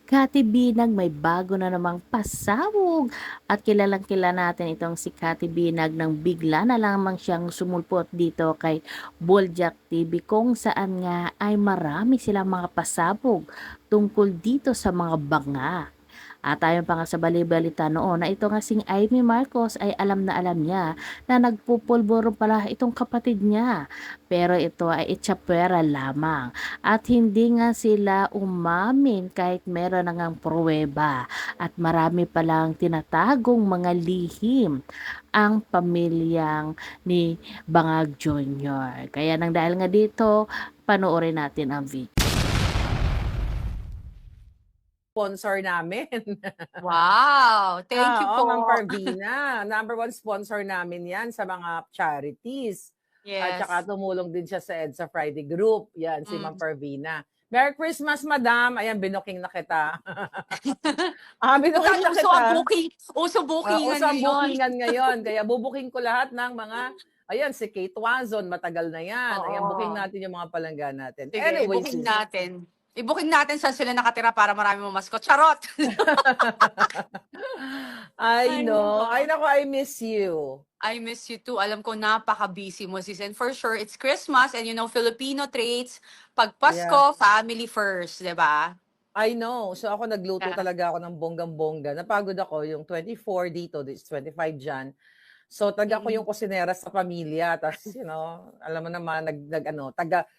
Kati Binag may bago na namang pasabog at kilalang-kilala natin itong si Kati Binag nang bigla na lamang siyang sumulpot dito kay Boljak TV kung saan nga ay marami silang mga pasabog tungkol dito sa mga banga. At ayon pa nga sa bali-balita noon na ito nga sing Amy Marcos ay alam na alam niya na nagpupulboro pala itong kapatid niya. Pero ito ay itsapwera lamang at hindi nga sila umamin kahit meron na ngang pruweba at marami palang tinatagong mga lihim ang pamilyang ni Bangag Jr. Kaya nang dahil nga dito, panoorin natin ang video. Sponsor namin. Wow! Thank you Oo, po. Ma'am Parvina. Number 1 sponsor namin yan sa mga charities. At Yes. saka tumulong din siya sa EDSA Friday Group. Yan, si Ma'am Mm. Parvina. Merry Christmas, Madam. Ayan, binuking na kita. Binuking Bukan na uso ang kita. booking. Uso bookingan Uso ang ngayon. bookingan ngayon. Kaya bubuking ko lahat ng mga, ayan, si Kate Wazon, matagal na yan. Ayan, booking Oo. natin yung mga palangga natin. Sige, Anyway, i-booking natin. I-booking natin saan sila nakatira para marami mamaskot. Charot! I Ay, know. nako. Ay, nako, I miss you. I miss you too. Alam ko napaka-busy mo, sis. And for sure, it's Christmas and you know, Filipino traits, pag Yeah. Pasko, family first, di ba? I know. So ako nagluto Yeah. talaga ako ng bonggang-bongga. Napagod ako yung 24 dito, this 25 dyan. So taga ko yung kusinera sa pamilya. Tapos, alam mo naman,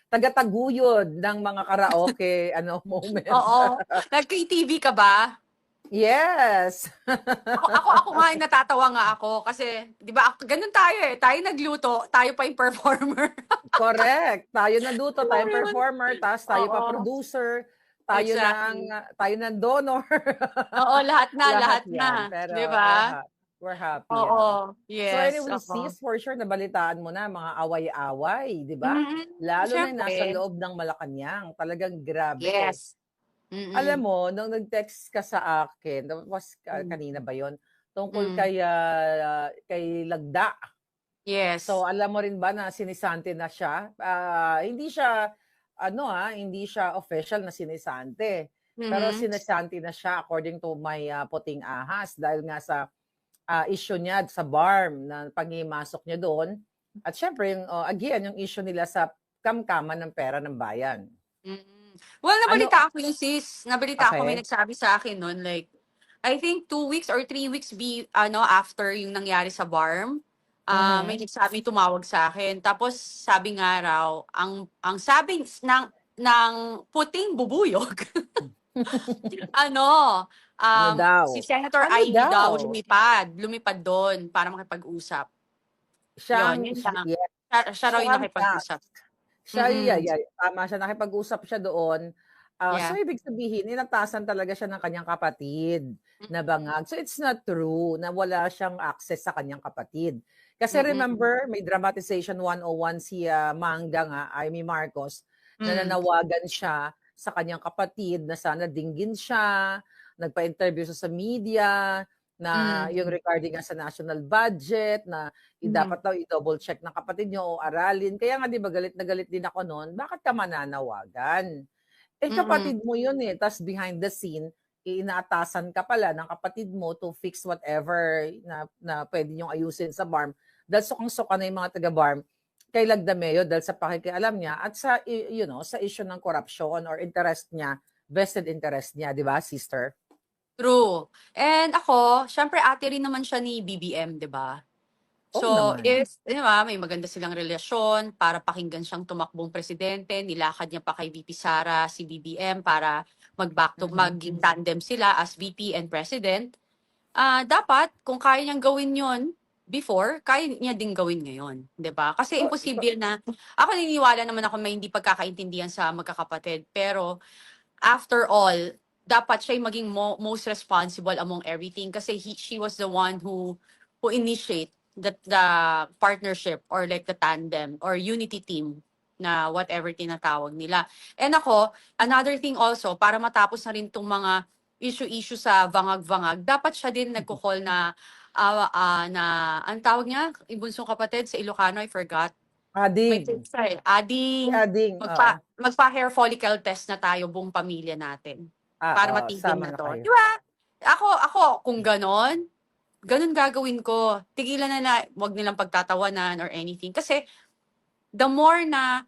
taga-taguyod ng mga karaoke moments. Oo. Nag-KTV ka ba? Yes. Ako nga, natatawa nga ako kasi, di ba, ganun tayo eh. Tayo nagluto, tayo pa yung performer. Correct. Tayo nagluto, tayo performer, tapos tayo pa Oo. producer, tayo Exactly. tayo ng donor. Oo, lahat na. yan. Pero Di ba? we're happy. Oo. So Yes. anyway, sis, for sure, nabalitaan mo na mga away-away, di ba? Lalo na yung nasa Siyempre. loob ng Malacanang. Talagang grabe. Yes. Alam mo, nung nag-text ka sa akin, tapos kanina ba yon tungkol kay Lagda. Yes. So alam mo rin ba na sinisante na siya? Hindi siya hindi siya official na sinisante. Pero sinisante na siya according to my puting ahas dahil nga sa issue niya sa BARM na panghimasok niya doon. At syempre, again, yung issue nila sa kamkaman ng pera ng bayan. Well, nabalita ako yun, sis. Nabalita ako, may Okay. nagsabi sa akin nun, like, I think 2 weeks or 3 weeks after yung nangyari sa BARM, may nagsabi, tumawag sa akin. Tapos sabi nga raw, ang sabi ng puting bubuyog, daw? si Senator Ano Ivy daw daw? lumipad doon para makipag-usap. Siya Yun lang. yes. Siya raw yung Siya ang nakipag-usap. Siya, tama siya, nakipag-usap siya doon. So, Yeah. ibig sabihin, inatasan talaga siya ng kanyang kapatid na bangag. So, it's not true na wala siyang access sa kanyang kapatid. Kasi remember, may dramatization 101 si Mangga nga, Amy Marcos, na nanawagan siya sa kanyang kapatid na sana dinggin siya, nagpa-interview sa media, na yung regarding nga sa national budget, na dapat daw i-double check ng kapatid niyo o aralin. Kaya nga, di ba, galit na galit din ako noon, bakit ka mananawagan? Kapatid mo yun eh. Tapos behind the scene, inaatasan ka pala ng kapatid mo to fix whatever na pwede niyong ayusin sa BARM. Dahil sukang-suka na yung mga taga-BARM kay Lagdameo dahil sa pakikialam niya at sa, sa issue ng corruption or interest niya, vested interest niya, di ba, sister? True. And ako, syempre ate rin naman siya ni BBM, di ba? Oo So, naman. if, di ba, may maganda silang relasyon para pakinggan siyang tumakbong presidente, nilakad niya pa kay VP Sara si BBM para maging tandem sila as VP and president. Dapat, kung kaya niyang gawin yon before, kaya niya din gawin ngayon. Di ba? Kasi imposible na, ako naniniwala naman ako may hindi pagkakaintindihan sa magkakapatid. Pero, after all, dapat siya yung maging most responsible among everything kasi she was the one who initiate the partnership or like the tandem or unity team na whatever tinatawag nila. And ako, another thing also, para matapos na rin itong mga issue sa vangag-vangag, dapat siya din nagko-call na ang tawag niya, ibunsong kapatid sa Ilocano, I forgot. May Ading. Ading. Ading. Magpa-hair follicle test na tayo buong pamilya natin. para Oo, matigil sama na na to. kayo. Di ba? Ako, kung ganon gagawin ko. Tigilan na, wag nilang pagtatawanan or anything. Kasi, the more na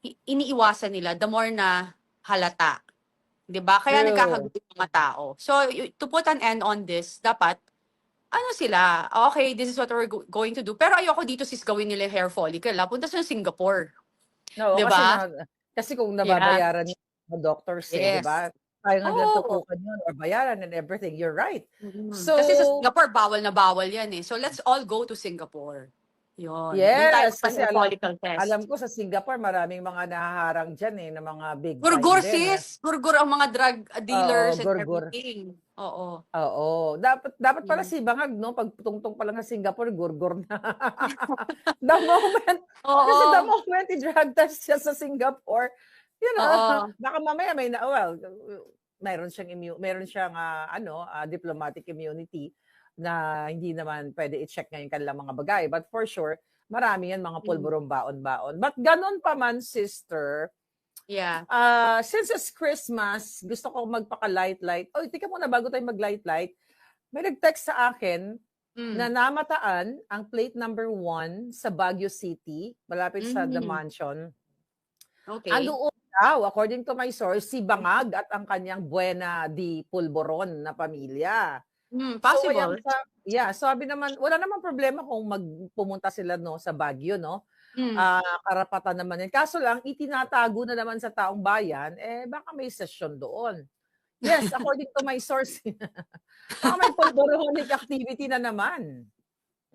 iniiwasan nila, the more na halata. 'Di ba? Kaya True. nagkakagulo yung mga tao. So, to put an end on this, dapat, ano sila, okay, this is what we're going to do. Pero ayoko dito sis gawin nila yung hair follicle. Punta sa Singapore. Oo, 'Di kasi ba? kasi kung Yeah. nababayaran yung mga doctors, eh, 'di Yes. ba? Tayo nga nilang Oo. tutukan yun or bayaran and everything. You're right. Mhm. So, Kasi sa Singapore, bawal na bawal yan eh. So, let's all go to Singapore. Yun. Doon tayo yes, kasi magpa-hair follicle alam test. ko sa Singapore maraming mga nahaharang diyan eh ng mga big time Gurgur din. sis! Gurgur ang mga drug Oo, dealers and gurgur. everything. Oo. Oo, dapat pala Mm. si Bangag, no, pag tungtong pa lang sa Singapore, gurgur na. The moment, kasi the Oo. moment i-drug test siya sa Singapore, you know, Oo. baka mamaya well, meron siyang diplomatic immunity na hindi naman pwede i-check ngayon kanilang mga bagay. But for sure, marami yan mga Mm. pulburong baon-baon. But ganun pa man, sister, Yeah. since it's Christmas, gusto ko magpaka-light-light. Oy, tika muna bago tayo mag-light-light. May nag-text sa akin na Mm. namataan ang plate number 1 sa Baguio City, malapit sa The Mm. Mansion. Okay. Andoon daw, according to my source, si Bangag at ang kanyang Buena di Pulboron na pamilya. So, ayan, Possible. sabi naman, wala namang problema kung pumunta sila no sa Baguio, no? Mm. Karapatan naman yan. Kaso lang, itinatago na naman sa taong bayan, baka may session doon. Yes, according to my source. Baka may pulboronic activity na naman.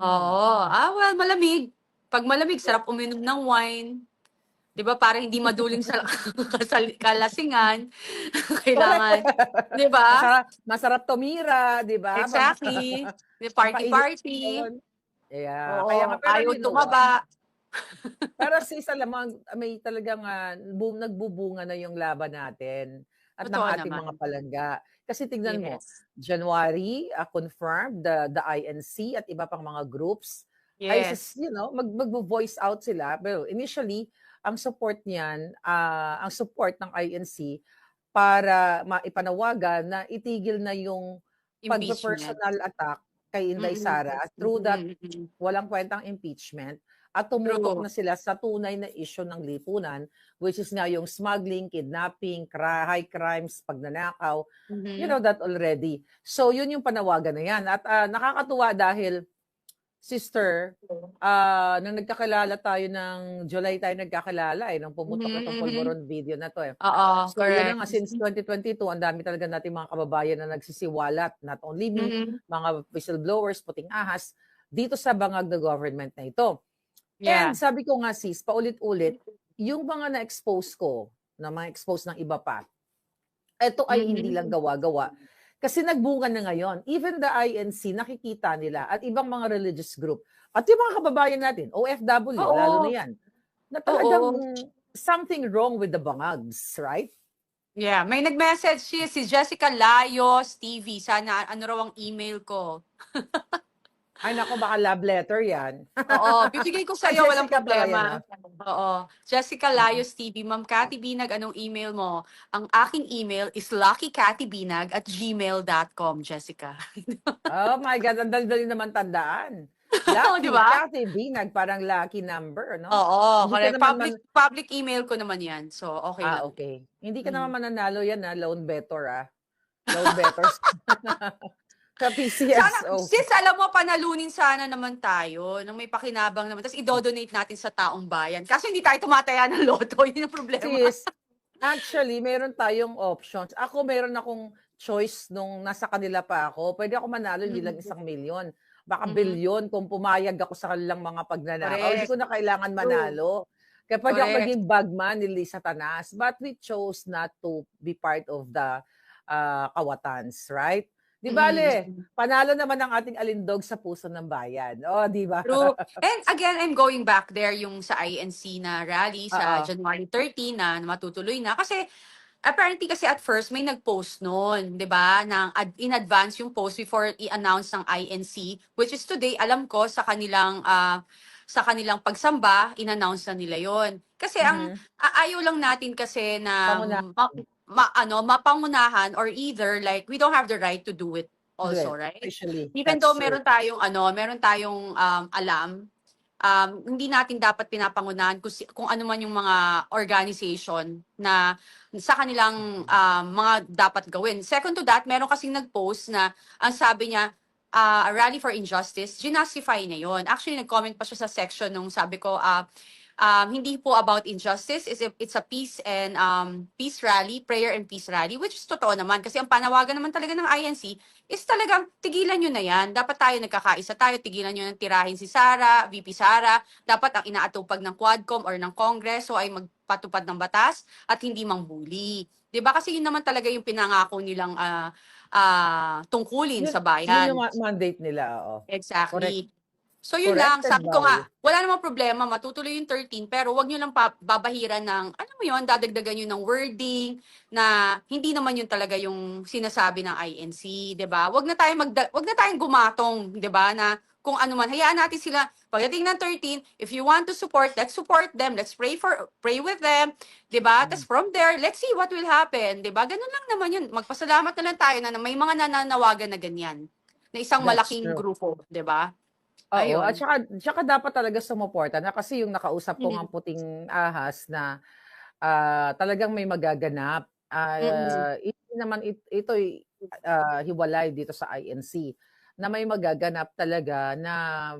Oo. Well, malamig. Pag malamig, sarap uminom ng wine. 'Di ba? Para hindi maduling sa kalasingan. Kailangan, 'di ba? Masarap tumira, di ba? Exactly. Pampainit Party-party. yun. Yeah. Kaya nga, Oo. pero Ayaw you know what? tumaba. Pero sis, alam mo, may talagang nagbubunga na yung laban natin at ng Totoo ating mga naman. palangga. Kasi tignan mo, Yes. January, confirmed, the INC at iba pang mga groups, ay Yes. mag-voice out sila. Pero initially, ang support niyan, ang support ng INC para maipanawagan na itigil na yung Impeachment. pagpe-personal attack kay Inday Mm-mm. Sara through that Mm-mm. walang kwentang impeachment at tumutok True. na sila sa tunay na issue ng lipunan, which is nga yung smuggling, kidnapping, high crimes, pagnanakaw, you know Mhm. that already. So yun yung panawagan na yan. At nakakatuwa dahil, sister, nang nagkakilala tayo ng July tayo nagkakilala nung pumutok itong Mhm. Polvoron video na to Oo, So yun na correct. nga, since 2022, ang dami talaga nating mga kababayan na nagsisiwalat, not only me, Mhm. mga whistleblowers, puting ahas, dito sa bangag na government na ito. Yeah. And sabi ko nga sis, paulit-ulit, yung mga na-expose ko, na ma-expose ng iba pa, ito ay hindi lang Mhm. gawa-gawa. Kasi nagbunga na ngayon. Even the INC, nakikita nila at ibang mga religious group. At yung mga kababayan natin, OFW, lalo na Oo. yan, na talagang Oo. something wrong with the bangags, right? Yeah, may nag-message si Jessica Layos TV. Sana ano raw ang email ko. Ay nako, baka love letter yan. Oo, bibigay ko sa iyo, walang Jessica pala yan, problema. Oo. Jessica Layos TV, Ma'am Cathy Binag, anong email mo? Ang aking email is luckycathybinag@gmail.com, Jessica. Oh my God, ang dali-dali naman tandaan. Oo, di Lucky, ba? Cathy Binag, parang lucky number, no? Oo, Hindi ka correct. naman Public email ko naman 'yan. So, okay lang. okay. Hindi ka Mm. naman mananalo yan, loan better, Loan bettors. Sa Sana, PCSO. sis, alam mo, panalunin sana naman tayo nang may pakinabang naman. Tapos idodonate natin sa taong bayan. Kaso hindi tayo tumataya ng loto. Yun yung problema. Sis, actually, meron tayong options. Ako, meron akong choice nung nasa kanila pa ako. Pwede ako manalo, hindi lang 1,000,000. Baka Mhm. bilyon kung pumayag ako sa kanilang mga pagnanakaw. Hindi Correct. ko na kailangan True. manalo. Kaya pwede ako Correct. maging bagman ni Lisa Tanas. But we chose not to be part of the kawatans, right? Di bale, panalo naman ang ating alindog sa puso ng bayan. O, di ba? True. And again, I'm going back there yung sa INC na rally sa Oo. January 30 na matutuloy na. Kasi apparently kasi at first may nag-post noon, 'di ba? In advance yung post before i-announce ng INC, which is today, alam ko sa kanilang pagsamba, in-announce na nila 'yon. Kasi ang ayaw lang natin kasi na Pangunahan. mapangunahan, or either like we don't have the right to do it Do also, it. right? Officially. Even That's though true. meron tayong alam, hindi natin dapat pinapangunahan kung ano man yung mga organization na sa kanilang mga dapat gawin. Second to that, meron kasing nag-post na ang sabi niya, a rally for injustice, ginastify niya yon. Actually, nag-comment pa siya sa section nung sabi ko, hindi po about injustice, it's a peace and peace rally, prayer and peace rally, which is totoo naman kasi ang panawagan naman talaga ng INC is talagang tigilan nyo na yan. Dapat tayo nagkakaisa tayo, tigilan nyo ng tirahin si Sara, VP Sara. Dapat ang inaatupag ng Quadcom or ng Kongreso ay magpatupad ng batas at hindi mangbuli. 'Di ba? Kasi yun naman talaga yung pinangako nilang tungkulin sa Yun yung bayan. mandate nila, oo. Correct. Exactly. So yun lang, Corrected sabi ko by nga, wala namang problema, matutuloy yung 13, pero wag nyo lang babahiran ng, ano mo yun, dadagdagan nyo ng wording na hindi naman yun talaga yung sinasabi ng INC, 'di ba? Wag na tayong gumatong, 'di ba, na kung ano man, hayaan natin sila pagdating ng 13, if you want to support, let's support them, let's pray with them, 'di ba? Tapos from there, let's see what will happen, 'di ba? Ganun lang naman yun. Magpasalamat na lang tayo na may mga nananawagan na ganyan, na isang That's malaking true. grupo, 'di ba? Oo, at Ayun. saka dapat talaga sumuporta na kasi yung nakausap ko Mm. ngang puting ahas na talagang may magaganap. Mm. Hindi naman ito'y hiwalay dito sa INC na may magaganap talaga na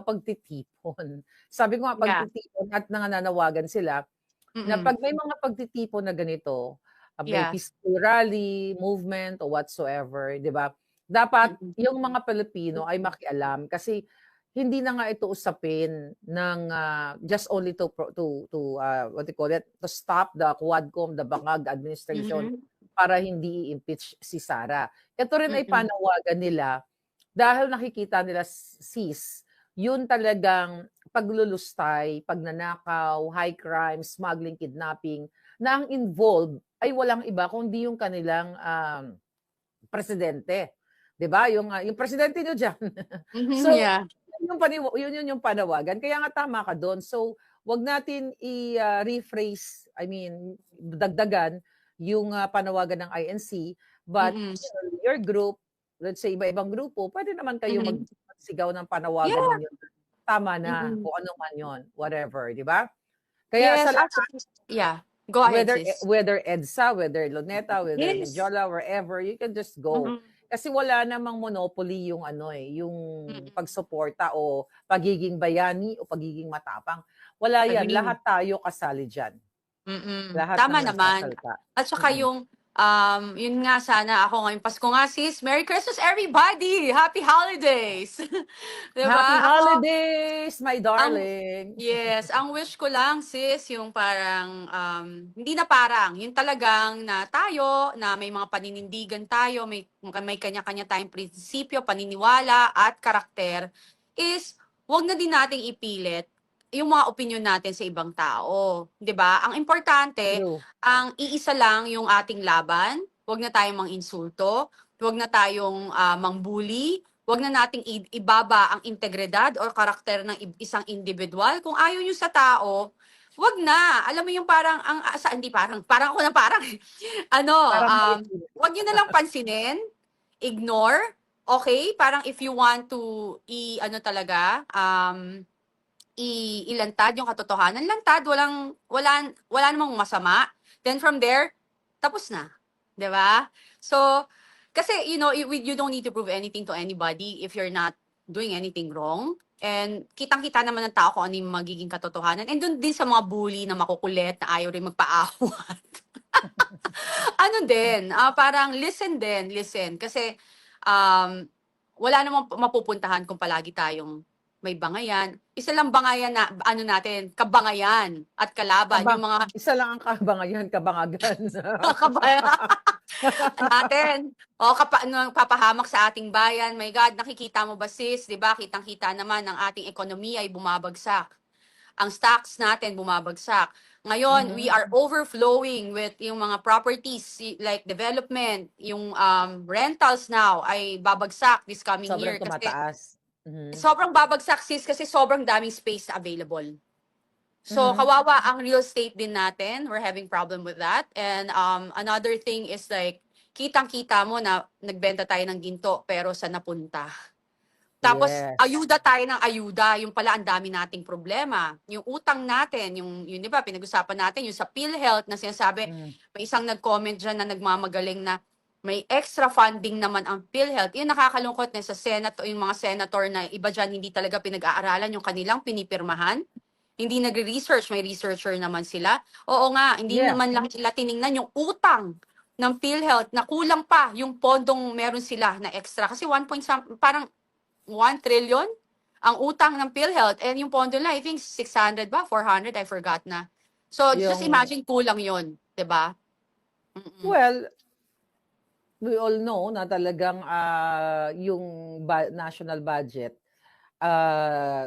pagtitipon. Sabi ko nga Yeah. pagtitipon at nananawagan sila na Mm. pag may mga pagtitipon na ganito, may Yeah. peaceful rally, movement or whatsoever, 'di ba? Dapat Mm. yung mga Pilipino ay makialam kasi hindi na nga ito usapin ng just only to what do you call it, to stop the Quadcom, the Bangag administration Mhm. para hindi i-impeach si Sara. Ito rin ay Mm. panawagan nila dahil nakikita nila sis, yun talagang paglulustay, pagnanakaw, high crime, smuggling, kidnapping, na ang involved ay walang iba kundi yung kanilang presidente. 'Di ba? Yung presidente niyo diyan. Mhm, So, yeah. yun yung panawagan. Kaya nga tama ka doon. So, wag natin rephrase, I mean, dagdagan yung panawagan ng INC, but Mm. your group, let's say iba-ibang grupo, pwede naman kayo Mhm. magsigaw ng panawagan Yeah. ninyo. Tama na, Mm. kung ano man yon, whatever, di ba? Kaya sa Yes, actually, yeah. Go ahead, whether sis. whether EDSA, whether Luneta, whether Yes. Medjola, wherever, you can just go. Mhm. Kasi wala namang monopoly yung yung Mm. pagsuporta o pagiging bayani o pagiging matapang. Wala yan. Agree. Lahat tayo kasali dyan. Lahat Tama ng naman. nagsasalita. At saka yun nga sana ako ngayong Pasko nga, sis. Merry Christmas, everybody! Happy holidays! 'Di Happy ba? holidays, my Ang darling! Yes, ang wish ko lang, sis, yung parang, hindi na parang, yung talagang na tayo, na may mga paninindigan tayo, may kanya-kanya tayong prinsipyo, paniniwala, at karakter, is wag na din nating ipilit yung mga opinion natin sa ibang tao. 'Di ba? Ang importante, True. ang iisa lang yung ating laban, wag na tayong mang-insulto, wag na tayong mangbuli, wag na nating ibaba ang integridad o karakter ng isang individual. Kung ayaw nyo sa tao, wag na. Alam mo yung parang, hindi parang ako na parang, Parang may wag nyo na lang pansinin, ignore, okay? Parang if you want to, ilantad yung katotohanan, lantad, wala namang masama. Then from there, tapos na. 'Di ba? So, kasi, you don't need to prove anything to anybody if you're not doing anything wrong. And kitang-kita naman ng tao kung ano yung magiging katotohanan. And doon din sa mga bully na makukulit, na ayaw rin magpaawat. Parang listen. Kasi, wala namang mapupuntahan kung palagi tayong may bangayan. Isa lang bangayan na, kabangayan at kalaban. Yung mga Isa lang ang kabangayan, kabangagan. kabayan natin. Papahamak sa ating bayan. My God, nakikita mo ba, sis? 'Di ba? Kitang-kita naman ng ating ekonomiya ay bumabagsak. Ang stocks natin bumabagsak. Ngayon, we are overflowing with yung mga properties like development, yung rentals now ay babagsak this coming Sobrang year kasi tumataas. sobrang babagsak, sis, kasi sobrang daming space na available. So, Mhm. kawawa ang real estate din natin. We're having problem with that. And another thing is like, kitang-kita mo na nagbenta tayo ng ginto, pero saan napunta? Tapos, Yes. ayuda tayo ng ayuda. Yung pala, ang dami nating problema. Yung utang natin, yung di ba, pinag-usapan natin, yung sa PhilHealth na sinasabi, Mm. may isang nag-comment dyan na nagmamagaling na may extra funding naman ang PhilHealth. Yung nakakalungkot na sa Senate, yung mga senator na iba dyan, hindi talaga pinag-aaralan yung kanilang pinipirmahan. Hindi nagre-research, may researcher naman sila. Oo nga, hindi Yeah. naman lang sila tiningnan yung utang ng PhilHealth na kulang pa yung pondong meron sila na extra. Kasi 1 point parang 1 trillion ang utang ng PhilHealth, and yung pondo nila, I think 600 ba? 400, I forgot na. So, just Yung, imagine kulang yon, 'di ba? Mm-mm. well, we all know na talagang yung national budget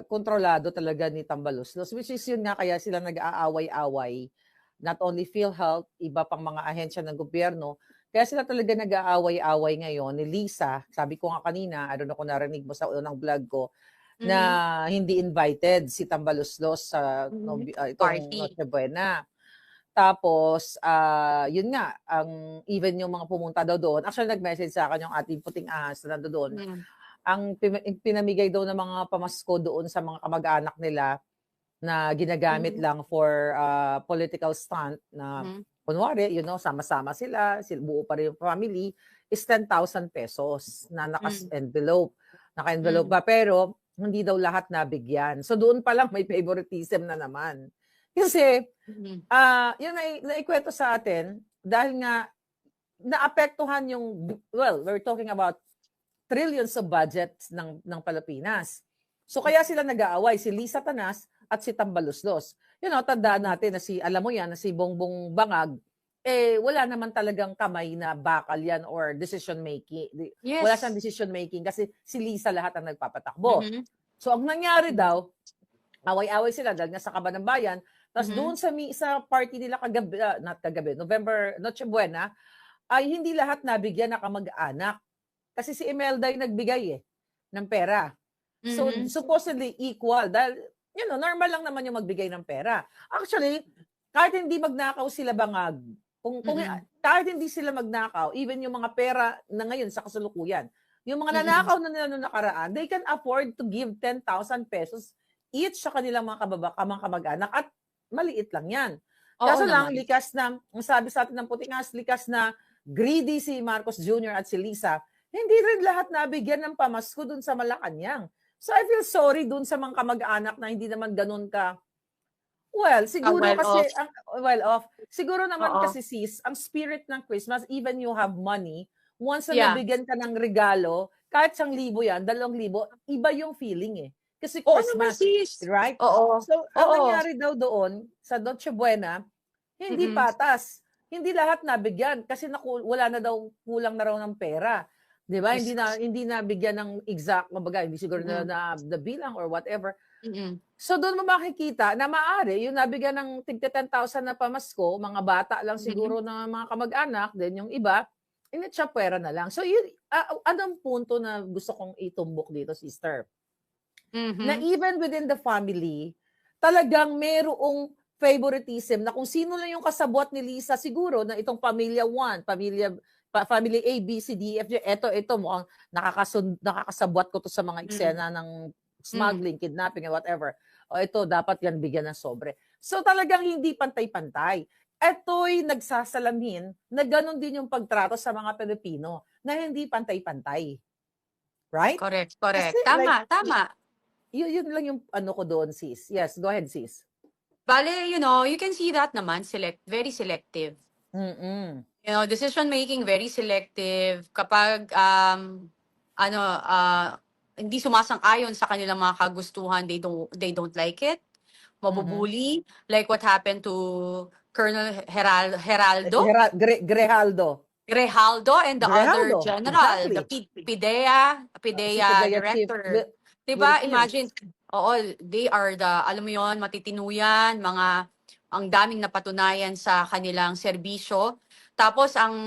kontrolado talaga ni Tambaloslos, which is yun nga kaya sila nag-aaway-away, not only PhilHealth, iba pang mga ahensya ng gobyerno, kaya sila talaga nag-aaway-away ngayon ni Lisa. Sabi ko nga kanina, I don't know kung narinig mo sa unang vlog ko, na hindi invited si Tambaloslos sa itong Party. Noche Buena. Tapos, yun nga, even yung mga pumunta daw doon, actually nag-message sa akin yung ating puting ahas na doon, Mm. ang pinamigay daw ng mga pamasko doon sa mga kamag-anak nila na ginagamit lang for political stunt na kunwari, sama-sama sila, buo pa rin yung family, is 10,000 pesos na naka-envelope. Naka-envelope ba? Pero hindi daw lahat nabigyan. So doon pa lang may favoritism na naman. Kasi, yun naikwento sa atin dahil nga naapektuhan yung, well, we're talking about trillions of budgets ng Pilipinas. So kaya sila nag-aaway, si Lisa Tanas at si Tambaloslos. Tandaan natin na alam mo yan, na si Bongbong Bangag, wala naman talagang kamay na bakal yan or decision making. Yes. Wala siyang decision making kasi si Lisa lahat ang nagpapatakbo. So ang nangyari daw, away-away sila dahil nga sa Kaban ng Bayan, tapos doon sa party nila kagabi, November, Noche Buena, ay hindi lahat nabigyan na kamag-anak. Kasi si Imelda yung nagbigay ng pera. So, supposedly equal. Dahil, normal lang naman yung magbigay ng pera. Actually, kahit hindi magnakaw sila Bangag, kahit hindi sila magnakaw, even yung mga pera na ngayon sa kasalukuyan, yung mga nanakaw na nila noong nakaraan, they can afford to give 10,000 pesos each sa kanilang mga kamag-anak at maliit lang yan. Kaso lang, likas na, ang sabi sa atin ng puting ahas, likas na greedy si Marcos Jr. at si Lisa, hindi rin lahat nabigyan ng pamasko dun sa Malacanang. So I feel sorry dun sa mga kamag-anak na hindi naman ganun ka, well, siguro kasi, siguro naman kasi sis, ang spirit ng Christmas, even you have money, once na nabigyan ka ng regalo, kahit 1,000 yan, 2,000, iba yung feeling Kasi Christmas, right? Oo. So, ang nangyari daw doon, sa Noche Buena, hindi patas. Hindi lahat nabigyan kasi wala na daw, kulang na raw ng pera. 'Di ba? Hindi na bigyan ng exact, kumbaga, hindi siguro na bilang or whatever. So doon mo makikita na maaari yung nabigyan ng tigta 10,000 na pamasko, mga bata lang siguro na mga kamag-anak, then yung iba, initsapwera na lang. So yun, anong punto na gusto kong itumbok dito, sister? Na even within the family, talagang merong favoritism na kung sino lang yung kasabwat ni Lisa, siguro na itong pamilya 1, family A, B, C, D, F, G, ito mukhang nakakasabwat ko to sa mga eksena ng smuggling, kidnapping, and whatever. O ito, dapat yan bigyan ng sobre. So talagang hindi pantay-pantay. Ito'y nagsasalamin na ganun din yung pagtrato sa mga Pilipino na hindi pantay-pantay. Right? Correct. Kasi, Tama. Yun lang yung ano ko doon, sis. Yes, go ahead, sis. Bale, you can see that naman, very selective. Decision making very selective. Kapag hindi sumasang-ayon sa kanilang mga kagustuhan, they don't like it. Mabubuli, like what happened to Colonel Geraldo and the other general, the PIDEA director. Diba? Imagine, they are alam mo yon, matitinuyan, ang daming napatunayan sa kanilang serbisyo. Tapos, ang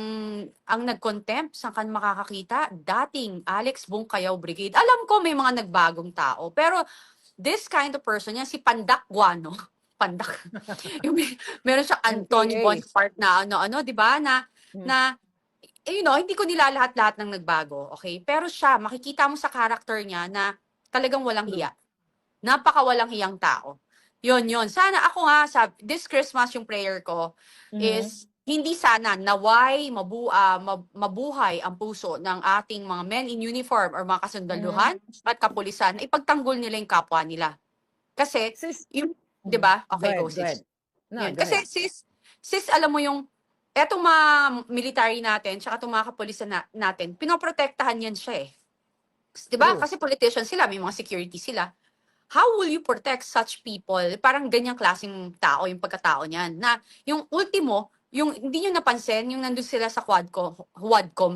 nag-contempt, saan ka makakakita? Dating Alex Bungkayaw Brigade. Alam ko may mga nagbagong tao, pero this kind of person, yan si Pandak Guano. pandak. Yung meron siyang Anthony NPA. Bonaparte na ano, 'di ba? Na hindi ko nilalahat-lahat ng nagbago, okay? Pero siya, makikita mo sa character niya na talagang walang True. hiya. Napakawalang hiyang tao. Yun. Sana ako nga, this Christmas yung prayer ko is hindi sana naway mabuhay ang puso ng ating mga men in uniform or mga kasundaluhan at kapulisan na ipagtanggol nila yung kapwa nila. Kasi, Sis, 'di ba? go Okay, ahead, go go ahead. sis. No, Yun. go Kasi ahead. sis, alam mo yung etong mga military natin, tsaka itong mga kapulisan natin, pinoprotektahan yan siya eh. 'Di ba? True. Kasi politician sila, may mga security sila. How will you protect such people? Parang ganyang klaseng tao yung pagkatao niyan. Na yung ultimo, yung hindi nyo napansin, yung nandun sila sa Quadcom,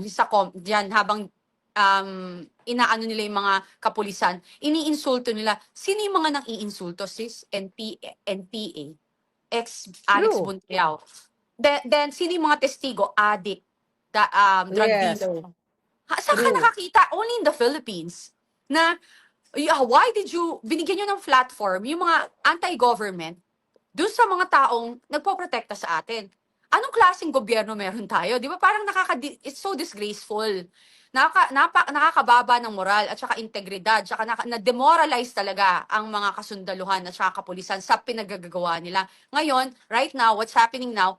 diyan habang inaano nila yung mga kapulisan, iniinsulto nila. Sino yung mga nang iinsulto, sis? NPA, ex-Alex True. Buntiao. Then, sino yung mga testigo? Addict, drug Yes. dealer. Saan ka True. nakakita? Only in the Philippines. Na, why did you, binigyan nyo ng platform yung mga anti-government dun sa mga taong nagpoprotekta sa atin. Anong klaseng gobyerno meron tayo? Di ba parang it's so disgraceful. Nakakababa ng moral at saka integridad, saka na-demoralize talaga ang mga kasundaluhan at saka kapulisan sa pinagagawa nila. Ngayon, right now, what's happening now,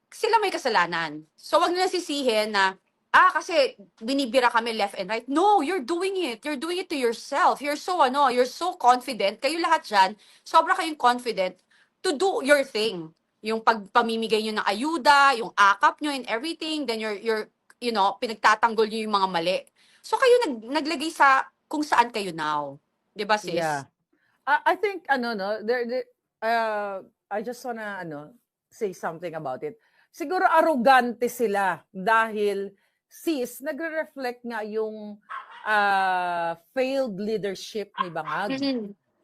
sila may kasalanan. So wag nila sisihin na kasi binibira kami left and right. No, you're doing it. You're doing it to yourself. You're so confident. Kayo lahat dyan, sobra kayong confident to do your thing. Yung pagpamimigay nyo ng ayuda, yung akap nyo and everything, then you're pinagtatanggol nyo yung mga mali. So kayo naglagay sa kung saan kayo now. 'Di ba, sis? Yeah. I think I just wanna say something about it. Siguro arrogante sila dahil sis nagre-reflect nga yung failed leadership ni Bangag.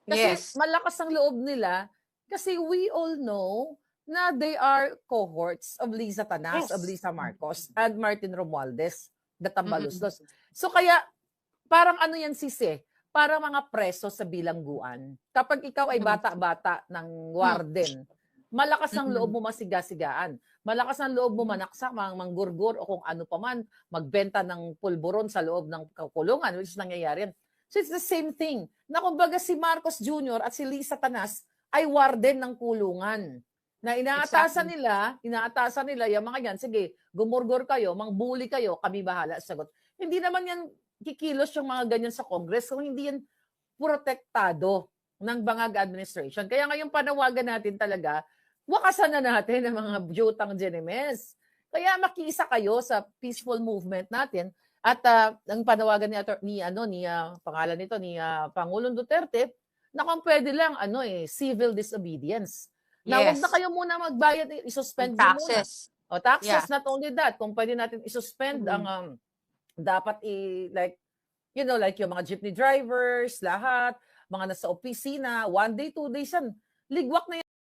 Kasi Yes. malakas ang loob nila kasi we all know na they are cohorts of Liza Tanas, Yes. of Lisa Marcos, and Martin Romualdez, the Tambaluslos. So kaya parang yan sis parang mga preso sa bilangguan. Kapag ikaw ay bata-bata ng warden, malakas ang loob mo masiga-sigaan. Malakas ang loob mo manaksa, manggurgur o kung ano pa man, magbenta ng pulburon sa loob ng kulungan, which is nangyayari yan. So it's the same thing. Na kumbaga si Marcos Jr. at si Lisa Tanas ay warden ng kulungan. Na inaatasan nila, yung mga yan, sige, gumurgur kayo, mangbuli kayo, kami bahala sagot. Hindi naman yan kikilos yung mga ganyan sa Congress kung hindi yan protektado ng Bangag administration. Kaya ngayong panawagan natin talaga, wakasan na natin ang mga biyutang Genemes. Kaya makiisa kayo sa peaceful movement natin at ang panawagan ni pangalan nito ni Pangulong Duterte na kung pwede lang civil disobedience. Na wag na kayo muna magbayad, isuspend mo muna. Taxes. O taxes, Yeah. not only that, kung pwede natin isuspend ang dapat like yung mga jeepney drivers, lahat, mga nasa opisina, 1 day, 2 days yan. Ligwak na